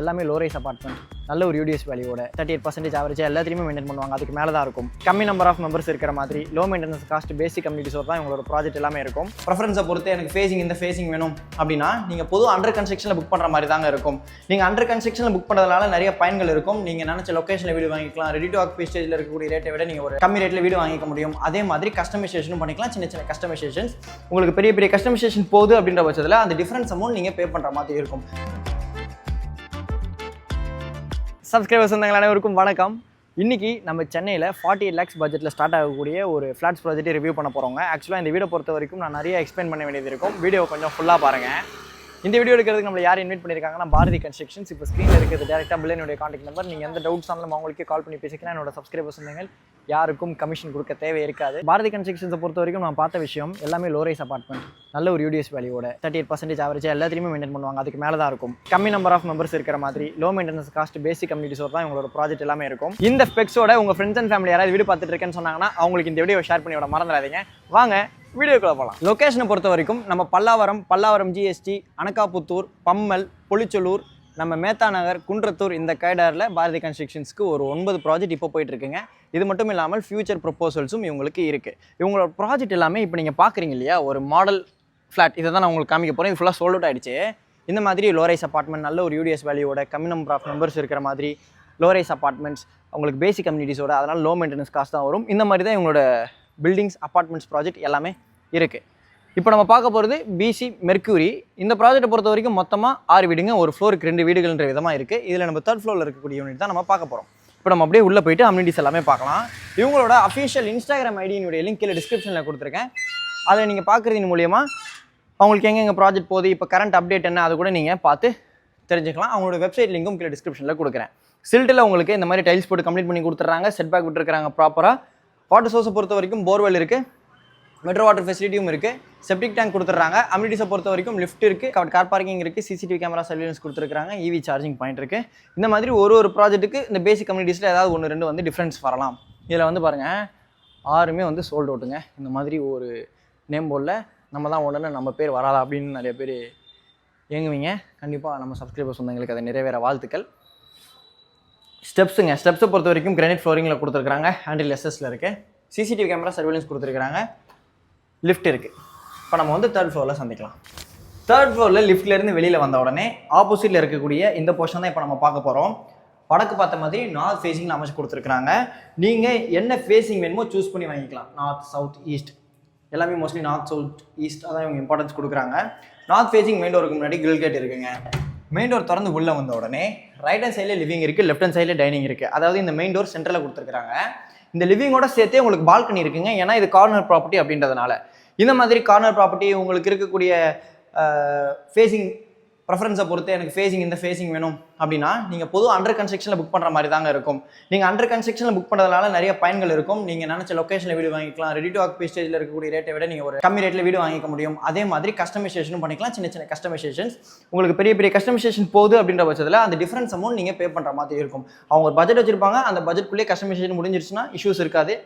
எல்லாமே low rice apartment, நல்ல ஒரு யூடிஎஸ் வேல்யூவோட 38% ஆவரேஜ் எல்லாத்தையுமே மெயின்டைன் பண்ணுவாங்க. அதுக்கு மேலே தான் இருக்கும். கம்மி நம்பர் ஆஃப் மெம்பர்ஸ் இருக்கிற மாதிரி லோ மெயின்டெனன்ஸ் காஸ்ட் பேசிக் கம்யூனிட்டிஸோட தான் உங்களோட ப்ராஜெக்ட் எல்லாமே இருக்கும். ப்ரெஃபரன்ஸை பொறுத்து எனக்கு ஃபேசிங் இந்த ஃபேசிங் வேணும் அப்படின்னா நீங்கள் பொது அண்டர் கன்ஸ்ட்ரக்ஷனில் புக் பண்ணுற மாதிரி தாங்க இருக்கும். நீங்கள் அண்டர் கன்ஸ்ட்ரக்ஷனில் புக் பண்ணுறதுனால நிறைய பயன்கள் இருக்கும். நீங்கள் நினச்ச லொக்கேஷனில் வீடு வாங்கிக்கலாம். ரெடி டு ஆக்குபை ஸ்டேஜில் இருக்கக்கூடிய ரேட்டை விட நீங்கள் ஒரு கம்மி ரேட்டில் வீடு வாங்கிக்க முடியும். அதே மாதிரி கஸ்டமைசேஷனும் பண்ணிக்கலாம். சின்ன சின்ன கஸ்டமைசேஷன்ஸ் உங்களுக்கு பெரிய பெரிய கஸ்டமைசேஷன் போகுது அப்படின்ற பட்சத்தில் அந்த டிஃபரன்ஸ் அமௌண்ட் நீங்கள் பே பண்ணுற மாதிரி இருக்கும். சப்ஸ்கிரைபர்ஸ் அனைவருக்கும் வணக்கம். இன்றைக்கி நம்ம சென்னையில் 48 lakhs பட்ஜெட்டில் ஸ்டார்ட் ஆகக்கூடிய ஒரு ஃப்ளாட்ஸ் ப்ராஜெக்ட்டை ரிவ்யூ பண்ண போகிறோங்க. ஆக்சுவலாக இந்த வீடியோ பொறுத்த வரைக்கும் நான் நிறைய எக்ஸ்பிளைன் பண்ண வேண்டியது இருக்கும். வீடியோ கொஞ்சம் ஃபுல்லாக பாருங்கள். இந்த வீடியோ எடுக்கிறதுக்கு நம்மளை யார் இன்வைட் பண்ணியிருக்காங்கன்னா பாரதி கன்ஸ்ட்ரக்ஷன்ஸ். இப்போ ஸ்க்ரீனில் இருக்கிறது டேரெக்டாக பிள்ளைனுடைய கான்டாக்ட் நம்பர். நீங்கள் எந்த டவுட்ஸ் ஆனாலும் அவங்களுக்கே கால் பண்ணி பேசிக்கலாம். என்னோட சப்ஸ்கிரைபர்ஸ் சொன்னீங்க யாருக்கும் கமிஷன் கொடுக்க தேவை இருக்காது. பாரதி கன்ஸ்ட்ரக்ஷன்ஸை பொறுத்த வரைக்கும் நான் பார்த்த விஷயம் எல்லாமே லோ ரைஸ் அபார்ட்மெண்ட், நல்ல ஒரு யூடிஎஸ் வேல்யூவோட 38% ஆவரேஜ் எல்லாத்தையுமே மெயின்டைன் பண்ணுவாங்க. அதுக்கு மேலே தான் இருக்கும். கம்மி நம்பர் ஆஃப் மெம்பர்ஸ் இருக்கிற மாதிரி லோ மெயின்டெனன்ஸ் காஸ்ட் பேசிக் கம்யூனிட்டிஸோட தான் உங்களோட ப்ராஜெக்ட் எல்லாமே இருக்கும். இந்த ஸ்பெக்ஸோட உங்கள் ஃப்ரெண்ட்ஸ் அண்ட் ஃபேமிலி யாராவது வீடு பார்த்துட்டு இருக்கேன்னு சொன்னாங்கன்னா அவங்களுக்கு இந்த வீடியோ ஷேர் பண்ணி விட மறந்துடாதீங்க. வாங்க வீடியோக்குள்ள போகலாம். லொக்கேஷனை பொறுத்த வரைக்கும் நம்ம பல்லாவரம் ஜிஎஸ்டி, அனகாபுத்தூர், பம்மல், பொலிச்சலூர், நம்ம மேத்தா நகர், குன்றத்தூர் இந்த கைடாரில் பாரதி கன்ஸ்ட்ரக்ஷன்ஸ்க்கு ஒரு 9 ப்ராஜெக்ட் இப்போ போயிட்டுருக்குங்க. இது மட்டும் இல்லாமல் ஃபியூச்சர் ப்ரொப்போசல்ஸும் இவங்களுக்கு இருக்குது. இவங்களோட ப்ராஜெக்ட் எல்லாமே இப்போ நீங்கள் பார்க்குறீங்க இல்லையா, ஒரு மாடல் ஃப்ளாட். இதை தான் நான் உங்களுக்கு காமிக்க போகிறேன். இது ஃபுல்லாக சோல்ட் அவுட் ஆகிடுச்சு. இந்த மாதிரி லோ ரைஸ் அப்பார்ட்மெண்ட், நல்ல ஒரு யூடிஎஸ் வேல்யூவோட கம்மி நம்பர் ஆஃப் மெம்பர்ஸ் இருக்கிற மாதிரி லோ ரைஸ் அப்பார்ட்மெண்ட்ஸ், உங்களுக்கு பேசிக் கம்யூனிட்டிஸோட, அதனால் லோ மெயின்டெனன்ஸ் காஸ்ட் தான் வரும். இந்த மாதிரி தான் இவங்களோட பில்டிங்ஸ், அப்பார்ட்மெண்ட்ஸ் ப்ராஜெக்ட் எல்லாமே இருக்குது. இப்போ நம்ம பார்க்க போகிறது பிசி மெர்க்யூரி. இந்த ப்ராஜெக்ட்டை பொறுத்த வரைக்கும் மொத்தமாக 6 வீடுங்க, ஒரு ஃப்ளோருக்கு 2 வீடுகள்ன்ற விதமாக இருக்குது. இதில் நம்ம 3rd ஃப்ளோரில் இருக்கக்கூடிய யூனிட் தான் நம்ம பார்க்க போகிறோம். இப்போ நம்ம அப்படியே உள்ளே போயிட்டு அம்யூனிட்டிஸ் எல்லாமே பார்க்கலாம். இவங்களோட அஃபிஷியல் இன்ஸ்டாகிராம் ஐடியினுடைய லிங்க் கீழே டிஸ்கிரிப்ஷனில் கொடுத்துருக்கேன். அதை நீங்கள் பார்க்குறதின் மூலியமாக அவங்களுக்கு எங்கெங்கே ப்ராஜெக்ட் போகுது, இப்போ கரண்ட் அப்டேட் என்ன, அது கூட நீங்கள் பார்த்து தெரிஞ்சுக்கலாம். அவங்களோட வெப்சைட் லிங்க்கும் கீழே டிஸ்கிரிப்ஷனில் கொடுக்குறேன். சில்ட்டில் உங்களுக்கு இந்த மாதிரி டைல்ஸ் போட்டு கம்ப்ளீட் பண்ணி கொடுத்துட்றாங்க. செட் பேக் விட்டுருக்காங்க ப்ராப்பராக. வாட்டர் சோர்ஸை பொறுத்த வரைக்கும் போர்வெல் இருக்குது, மெட்ரோ வாட்டர் ஃபெசிலிட்டியும் இருக்குது, செப்டிக் டேங்க் கொடுத்துட்றாங்க. அம்யூனிட்டிஸை பொறுத்த வரைக்கும் லிஃப்ட் இருக்குது, கார் பார்க்கிங் இருக்குது, சிசிடிவி கேமரா சர்வீலன்ஸ் கொடுத்துருக்காங்க, இவி சார்ஜிங் பாயிண்ட் இருக்குது. இந்த மாதிரி ஒரு ப்ராஜெக்ட்டுக்கு இந்த பேசிக் கம்யூனிட்டிஸில் ஏதாவது 1-2 வந்து டிஃப்ரென்ஸ் வரலாம். இதில் வந்து பாருங்கள், 6மே வந்து சோல்ட் அவுட்டுங்க. இந்த மாதிரி ஒரு நேம் போர்டில் நம்ம தான் ஒன்றுன்னு நம்ம பேர் வராதா அப்படின்னு நிறைய பேர் ஏங்குவீங்க. கண்டிப்பாக நம்ம சப்ஸ்கிரைபர் சொந்தங்களுக்கு அதை நிறைவேற வாழ்த்துக்கள். ஸ்டெப்ஸை பொறுத்த வரைக்கும் கிரானைட் ஃப்ளோரிங்கில் கொடுத்துருக்காங்க, ஹேண்டில் எஸ்எஸில் இருக்குது, சிசிடிவி கேமரா சர்வீலன்ஸ் கொடுத்துருக்காங்க, லிஃப்ட் இருக்குது. இப்போ நம்ம வந்து 3rd ஃப்ளோரில் சந்திக்கலாம். 3rd ஃப்ளோரில் லிஃப்ட்லேருந்து வெளியில் வந்த உடனே ஆப்போசிட்டில் இருக்கக்கூடிய இந்த போர்ஷன் தான் இப்போ நம்ம பார்க்க போகிறோம். வடக்கு பார்த்த மாதிரி நார்த் ஃபேஸிங்கில் அமைச்சு கொடுத்துருக்காங்க. நீங்கள் என்ன ஃபேஸிங் வேணுமோ சூஸ் பண்ணி வாங்கிக்கலாம். நார்த், சவுத், ஈஸ்ட் எல்லாமே மோஸ்ட்லி நார்த், சவுத், ஈஸ்ட் அதான் இவங்க இம்பார்ட்டன்ஸ் கொடுக்குறாங்க. நார்த் ஃபேஸிங் மெயின் டோருக்கு முன்னாடி கிரில் கேட் இருக்குங்க. மெயின் டோர் திறந்து உள்ளே வந்த உடனே ரைட் ஹேண்ட் சைடில் லிவிங் இருக்குது, லெஃப்ட் ஹேண்ட் சைடில் டைனிங் இருக்குது. அதாவது இந்த மெயின் டோர் சென்டரில் கொடுத்துருக்காங்க. இந்த லிவிங்கோட சேர்த்தே உங்களுக்கு பால்கனி இருக்குங்க. ஏன்னா இது கார்னர் ப்ராப்பர்ட்டி அப்படின்றதுனால. இந்த மாதிரி கார்னர் ப்ராப்பர்ட்டி உங்களுக்கு இருக்கக்கூடிய ஃபேஸிங் ப்ரெஃபரன்ஸை பொறுத்து எனக்கு ஃபேஸிங் இந்த ஃபேஸிங் வேணும் அப்படின்னா நீங்கள் பொது அண்டர் கன்ஸ்ட்ரக்ஷனில் புக் பண்ணுற மாதிரி தாங்க இருக்கும். நீங்கள் அண்டர் கன்ஸ்ட்ரக்ஷனில் புக் பண்ணுறதுனால நிறைய பயன்கள் இருக்கும். நீங்கள் நினச்ச லொக்கேஷனில் வீடு வாங்கிக்கலாம். ரெடி டு ஆக்குபை ஸ்டேஜில் இருக்கக்கூடிய ரேட்டை விட நீங்கள் ஒரு கம்மி ரேட்டில் வீடு வாங்கிக்க முடியும். அதே மாதிரி கஸ்டமைசேஷனும் பண்ணிக்கலாம். சின்ன சின்ன கஸ்டமைசேஷன்ஸ் உங்களுக்கு பெரிய பெரிய கஸ்டமைசேஷன் போகுது அப்படின்ற பட்சத்தில் அந்த டிஃபரன்ஸ் அமௌண்ட் நீங்கள் பே பண்ணுற மாதிரி இருக்கும். அவங்க ஒரு பட்ஜெட் வச்சுருப்பாங்க. அந்த பட்ஜெட்குள்ளேயே கஸ்டமைசேஷன் முடிஞ்சிருச்சுன்னா இஷ்யூஸ் இருக்காது.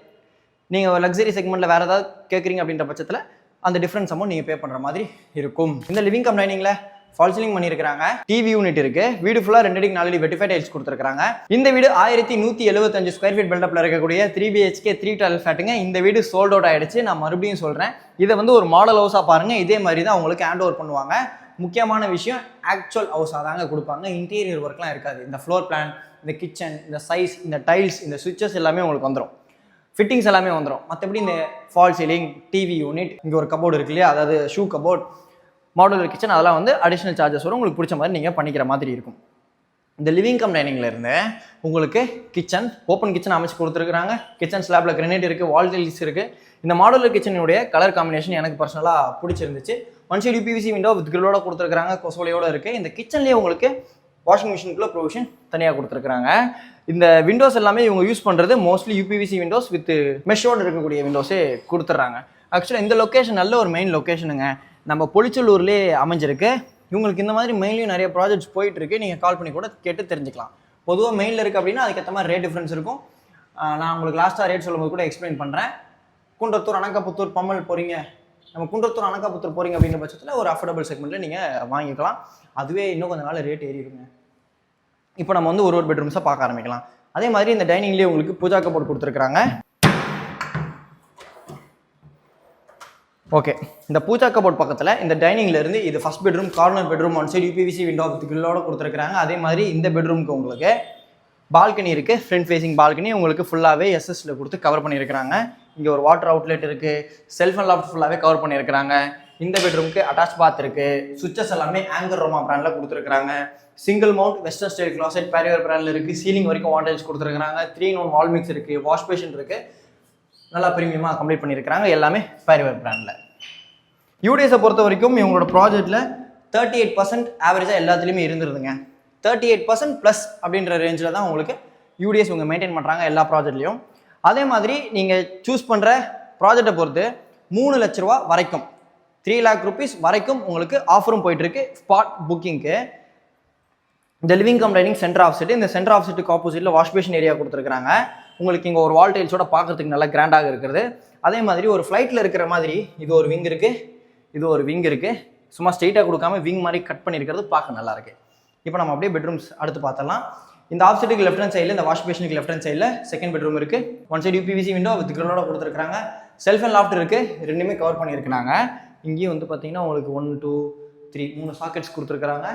நீங்கள் ஒரு லக்ஸரி செக்மெண்ட்டில் வேறு ஏதாவது கேட்குறீங்க அப்படின்ற பட்சத்தில் அந்த டிஃபரன்ஸ் அமௌண்ட் நீங்கள் பே பண்ணுற மாதிரி இருக்கும். இந்த லிவிங் கம் டைனிங்கில் ஃபால் சீலிங் பண்ணியிருக்காங்க. டிவி யூனிட் இருக்கு. வீடு ஃபுல்லாக 2 அடிக்கு 4 அடி வெட்டிஃபை டைல்ஸ் கொடுத்துருக்காங்க. இந்த வீடு 1175 ஸ்கொயர் ஃபீட் பில்டப்ல இருக்கக்கூடிய 3 BHK 3 12 ஃபிளாட்டுங்க. இந்த வீடு சோல்ட் அவுட் ஆயிடுச்சு. நான் மறுபடியும் சொல்றேன், இதை வந்து ஒரு மாடல் ஹவுஸா பாருங்க. இதே மாதிரி தான் உங்களுக்கு ஹேண்ட் ஓவர் பண்ணுவாங்க. முக்கியமான விஷயம், ஆக்சுவல் ஹவுஸாக தாங்க கொடுப்பாங்க. இன்டீரியர் ஒர்க்லாம் இருக்காது. இந்த ஃப்ளோர் பிளான், இந்த கிச்சன், இந்த சைஸ், இந்த டைல்ஸ், இந்த சுவிச்சஸ் எல்லாமே உங்களுக்கு வந்துடும். ஃபிட்டிங்ஸ் எல்லாமே வந்துடும். மற்றபடி இந்த ஃபால் சீலிங், டிவி யூனிட், இங்கே ஒரு கபோர்டு இருக்கு இல்லையா, அதாவது ஷூ கபோர்ட், மாடுலர் கிச்சன், அதெல்லாம் வந்து அடிஷ்னல் சார்ஜஸ் வரும். உங்களுக்கு பிடிச்ச மாதிரி நீங்கள் பண்ணிக்கிற மாதிரி இருக்கும். இந்த லிவிங் கம் டைனிங்ல இருந்து உங்களுக்கு கிச்சன், ஓப்பன் கிச்சன் அமைச்சு கொடுத்துருக்காங்க. கிச்சன் ஸ்லாப்ல கிரனைட் இருக்குது, வால் டைல்ஸ் இருக்குது. இந்த மாடுலர் கிச்சனுடைய கலர் காம்பினேஷன் எனக்கு பர்சனலாக பிடிச்சிருந்துச்சு. 1 சைடு UPVC விண்டோ வித் கிரிலோட கொடுத்துருக்காங்க, கொசோலையோட இருக்குது. இந்த கிச்சன்லேயே உங்களுக்கு வாஷிங் மிஷினுக்குள்ள ப்ரொவிஷன் தனியாக கொடுத்துருக்காங்க. இந்த விண்டோஸ் எல்லாமே இவங்க யூஸ் பண்ணுறது மோஸ்ட்லி UPVC விண்டோஸ் வித் மெஷோடு இருக்கக்கூடிய விண்டோஸே கொடுத்துட்றாங்க. ஆக்சுவலாக இந்த லொக்கேஷன் நல்ல ஒரு மெயின் லொக்கேஷனுங்க. நம்ம பொலிச்சலூர்லேயே அமைஞ்சிருக்கு. இவங்களுக்கு இந்த மாதிரி மெயின்லையும் நிறைய ப்ராஜெக்ட்ஸ் போயிட்டுருக்கு. நீங்கள் கால் பண்ணி கூட கேட்டு தெரிஞ்சுக்கலாம். பொதுவாக மெயினில் இருக்குது அப்படின்னா அதுக்கேற்ற மாதிரி ரேட் டிஃப்ரென்ஸ் இருக்கும். நான் உங்களுக்கு லாஸ்ட்டாக ரேட் சொல்லும்போது கூட எக்ஸ்பிளைன் பண்ணுறேன். குன்றத்தூர், அனகாபுத்தூர், பம்மல் போகிறீங்க, நம்ம குன்றத்தூர், அனகாபுத்தூர் போகிறீங்க அப்படின்ற பட்சத்தில் ஒரு அஃபோர்டபுள் செக்மெண்ட்டில் நீங்கள் வாங்கிக்கலாம். அதுவே இன்னும் கொஞ்சம் நாள் ரேட் ஏறிடுங்க. இப்போ நம்ம வந்து ஒரு பெட்ரூம்ஸாக பார்க்க ஆரம்பிக்கலாம். அதே மாதிரி இந்த டைனிங்லேயே உங்களுக்கு பூஜா கபோர்ட் கொடுத்துருக்குறாங்க. ஓகே, இந்த பூஜா கபோர்ட் பக்கத்தில் இந்த டைனிங்ல இருந்து இது first bedroom, corner bedroom, one side UPVC window with கிரில்லோட கொடுத்துருக்காங்க. அதே மாதிரி இந்த பெட்ரூமுக்கு உங்களுக்கு பால்கனி இருக்குது, ஃப்ரண்ட் ஃபேசிங் பால்கனி உங்களுக்கு ஃபுல்லாகவே எஸ்எஸ்ல கொடுத்து கவர் பண்ணியிருக்கிறாங்க. இங்கே ஒரு வாட்டர் அவுட்லெட் இருக்குது, செல்ஃப் அண்ட் லாஃப்ட் ஃபுல்லாகவே கவர் பண்ணியிருக்கிறாங்க. இந்த பெட்ரூமுக்கு அட்டாச் பாத் இருக்குது, சுவிச்சஸ் எல்லாமே ஆங்கர் ரோமா பிராண்டில் கொடுத்துருக்காங்க. Single mount western style closet barrier பிராண்டில் இருக்குது, சீலிங் வரைக்கும் வாண்டேஜ் கொடுத்துருக்காங்க. 3-in-1 வால் மிக்ஸ் இருக்குது, வாஷ் பேஷன் இருக்குது, நல்லா ப்ரீமியமாக கம்ப்ளீட் பண்ணியிருக்கிறாங்க. எல்லாமே பேரியர் பிராண்டில். யூடிஎஸை பொறுத்த வரைக்கும் இவங்களோட ப்ராஜெக்டில் 38% ஆவரேஜாக எல்லாத்துலேயுமே இருந்துருதுங்க. 38% ப்ளஸ் அப்படின்ற ரேஞ்சில் தான் உங்களுக்கு யூடிஎஸ் இவங்க மெயின்டைன் பண்ணுறாங்க எல்லா ப்ராஜெக்ட்லையும். அதே மாதிரி நீங்கள் சூஸ் பண்ணுற ப்ராஜெக்டை பொறுத்து 3 லட்ச ரூபா வரைக்கும் 3 lakh rupees வரைக்கும் உங்களுக்கு ஆஃபரும் போயிட்டுருக்கு ஸ்பாட் புக்கிங்க்கு. இந்த living cum dining centre of set, இந்த சென்டர் ஆஃப் செட்டுக்கு ஆப்போசிட்டில் வாஷ் பேஷன் ஏரியா கொடுத்துருக்காங்க. உங்களுக்கு இங்கே ஒரு வால் டைல்ஸோட பார்க்கறதுக்கு நல்லா கிராண்டாக இருக்கிறது. அதே மாதிரி ஒரு ஃப்ளைட்டில் இருக்கிற மாதிரி இது ஒரு விங் இருக்குது, இது ஒரு விங் இருக்குது. சும்மா ஸ்ட்ரெயிட்டாக கொடுக்காம விங் மாதிரி கட் பண்ணியிருக்கிறது பார்க்க நல்லா இருக்குது. இப்போ நம்ம அப்படியே பெட்ரூம்ஸ் அடுத்து பார்த்தலாம். இந்த ஆஃப் செட்டுக்கு லெஃப்ட் ஹேண்ட் சைடில், இந்த வாஷ் பேஷனுக்கு லெஃப்ட் ஹேண்ட் சைடில் செகண்ட் பெட்ரூம் இருக்குது. One side UPVC window with கிரில்லோட கொடுத்துருக்காங்க. செல்ஃப் அண்ட் லாஃப்ட் இருக்குது, ரெண்டுமே கவர் பண்ணியிருக்கிறாங்க. இங்கேயும் வந்து பார்த்தீங்கன்னா உங்களுக்கு 1 2 3 3 சாக்கெட்ஸ் கொடுத்துருக்காங்க.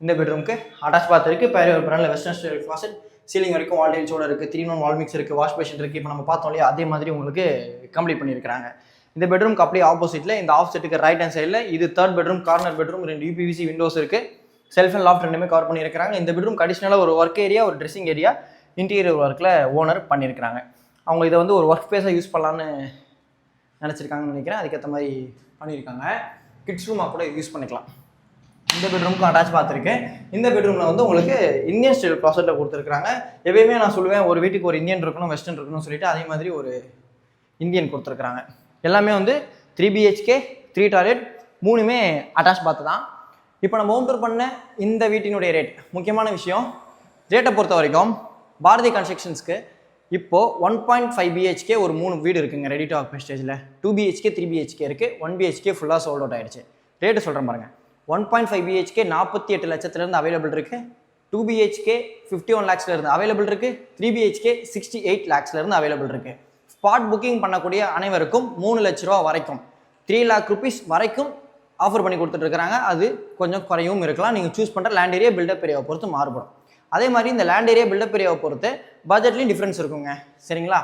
இந்த பெட்ரூமுக்கு அட்டாச் பாத் இருக்குது, பேரியர் பிராண்டில் வெஸ்டர்ன் ஸ்டைல் கிளாசெட், சீலிங் வரைக்கும் வால் டைல்ஸோட இருக்குது, 3-in-1 வால் மிக்ஸ் இருக்குது, வாஷ் பேஷன் இருக்குது. இப்போ நம்ம பார்த்தோம் இல்லையா, அதே மாதிரி உங்களுக்கு கம்ப்ளீட் பண்ணியிருக்காங்க. இந்த பெட்ரூம்க்கு அப்படியே ஆப்போசிட்டில் இந்த ஆஃப் செட்டுக்கு ரைட் ஹேண்ட் சைடில் இது third bedroom, corner bedroom, 2 UPVC Windows இருக்குது, செல்ஃப் அண்ட் லாஃப்ட் ரெண்டுமே கவர் பண்ணியிருக்காங்க. இந்த பெட்ரூம் அடிஷ்னலாக ஒரு ஒர்க் ஏரியா, ஒரு ட்ரெஸ்ஸிங் ஏரியா, இன்டீரியர் ஒர்க்கில் ஓனர் பண்ணியிருக்கிறாங்க. அவங்க இதை வந்து ஒரு ஒர்க் ஸ்பேஸாக யூஸ் பண்ணலான்னு நினச்சிருக்காங்கன்னு நினைக்கிறேன். அதுக்கேற்ற மாதிரி பண்ணியிருக்காங்க. கிட்ஸ் ரூமாக கூட யூஸ் பண்ணிக்கலாம். இந்த பெட்ரூமுக்கு அட்டாச் பார்த்துருக்கேன். இந்த பெட்ரூமில் வந்து உங்களுக்கு இந்தியன் ஸ்டைல் க்ளாசெட்டில் கொடுத்துருக்காங்க. எப்பயுமே நான் சொல்லுவேன் ஒரு வீட்டுக்கு ஒரு இந்தியன் இருக்கணும், வெஸ்டர்ன் இருக்கணும்னு சொல்லிட்டு அதே மாதிரி ஒரு இந்தியன் கொடுத்துருக்குறாங்க. எல்லாமே வந்து 3 BHK 3 டாய்லெட், 3மே அட்டாச் பாத்து தான். இப்போ நம்ம ஹோம் டூர் பண்ண இந்த வீட்டினுடைய ரேட், முக்கியமான விஷயம், ரேட்டை பொறுத்த வரைக்கும் பாரதி கன்ஸ்ட்ரக்ஷன்ஸ்க்கு இப்போது 1.5 BHK ஒரு 3 வீடு இருக்குங்க ரெடி டு ஆக்குபை ஸ்டேஜில். 2 BHK 3 BHK இருக்குது, 1 BHK ஃபுல்லாக சோல்ட் அவுட் ஆகிடுச்சு. ரேட்டு சொல்கிறேன் பாருங்கள். 1.5 BHK 48 லட்சத்துலேருந்து அவைலபிள் இருக்குது, 2 BHK 51 lakhsலேருந்து அவைலபிள் இருக்குது, 3 BHK 68 lakhsலேருந்து அவைலபிள் இருக்குது. ஸ்பாட் புக்கிங் பண்ணக்கூடிய அனைவருக்கும் 3 லட்ச ரூபா வரைக்கும் 3 lakh rupees வரைக்கும் ஆஃபர் பண்ணி கொடுத்துட்ருக்காங்க. அது கொஞ்சம் குறையும் இருக்கலாம், நீங்கள் சூஸ் பண்ணுற லேண்ட் ஏரியா பில்டப் ஏரியாவை பொறுத்து மாறுபடும். அதே மாதிரி இந்த லேண்ட் ஏரியா பில்டப் ஏரியாவை பொறுத்து பட்ஜெட்லேயும் டிஃப்ரென்ஸ் இருக்குங்க. சரிங்களா?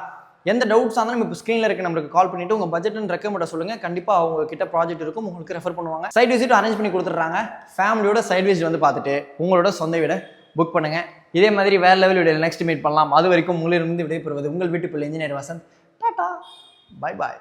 எந்த டவுட்ஸ் இருந்தாலும் இப்போ ஸ்க்ரீனில் இருக்க நம்மளுக்கு கால் பண்ணிவிட்டு உங்கள் பட்ஜெட்னு ரெக்கமெண்ட் சொல்லுங்கள். கண்டிப்பாக அவங்க கிட்ட ப்ராஜெக்ட் இருக்கும், உங்களுக்கு ரெஃபர் பண்ணுவாங்க. சைட் விசிட் அரேஞ்ச் பண்ணி கொடுத்துட்றாங்க. ஃபேமிலியோட சைட் விசிட் வந்து பார்த்துட்டு உங்களோட சொந்த வீடை புக் பண்ணுங்கள். இதே மாதிரி வேறு லெவல் வீடியோ நெக்ஸ்ட் மீட் பண்ணலாம். அது வரைக்கும் உங்களிலிருந்து விடைபெறுவது உங்கள் வீட்டு பிள்ளை engineer Vasanth. Tata, bye bye.